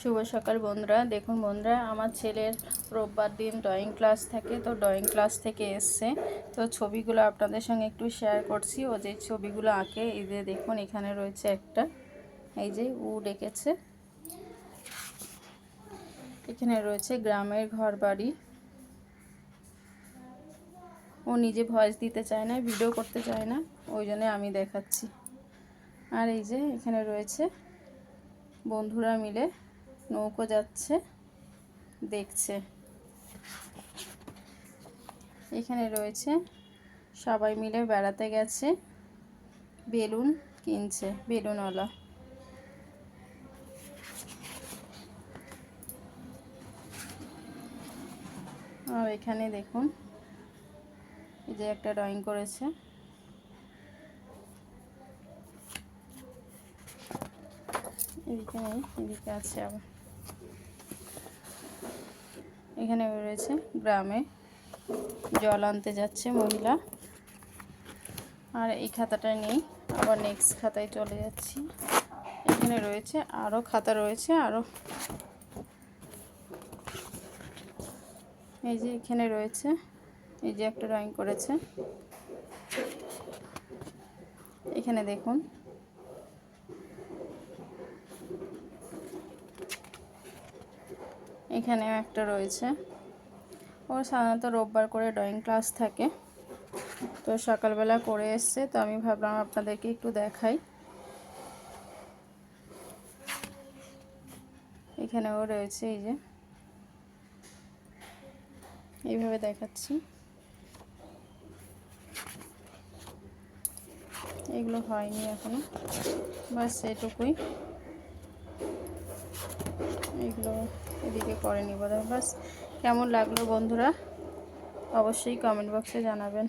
শুভ সকাল বন্ধুরা। দেখুন বন্ধুরা, আমার ছেলের রোববার দিন ড্রয়িং ক্লাস থাকে, তো ড্রয়িং ক্লাস থেকে এসছে, তো ছবিগুলো আপনাদের সঙ্গে একটু শেয়ার করছি। ও যে ছবিগুলো আঁকে, এই যে দেখুন এখানে রয়েছে একটা, এই যে উড এঁকেছে। এখানে রয়েছে গ্রামের ঘর বাড়ি। ও নিজে ভয়েস দিতে চায় না, ভিডিও করতে চায় না, ওই জন্য আমি দেখাচ্ছি। আর এই যে এখানে রয়েছে বন্ধুরা মিলে নৌকো যাচ্ছে দেখছে। এখানে রয়েছে সবাই মিলে বেড়াতে গেছে, বেলুন কিনছে, বেলুনওয়ালা। আর এখানে দেখুন এই যে একটা ড্রয়িং করেছে। এদিকে নেই, এদিকে আছে আবার। এখানে রয়েছে গ্রামে জল আনতে যাচ্ছে মহিলা। আর এই খাতাটা নেই, আবার নেক্সট খাতায় চলে যাচ্ছি। এখানে রয়েছে আরও খাতা রয়েছে আরও, এই যে এখানে রয়েছে, এই যে একটা ড্রয়িং করেছে। এখানে দেখুন এখানেও একটা রয়েছে। ওর সাধারণত রোববার করে ড্রয়িং ক্লাস থাকে, তো সকালবেলা করে এসছে, তো আমি ভাবলাম আপনাদেরকে একটু দেখাই। এখানেও রয়েছে, এই যে এইভাবে দেখাচ্ছি। এগুলো হয়নি এখনো, বাস এটুকুই। এগুলো এদিকে করেনি বোধহয়। বাস কেমন লাগলো বন্ধুরা অবশ্যই কমেন্ট বক্সে জানাবেন।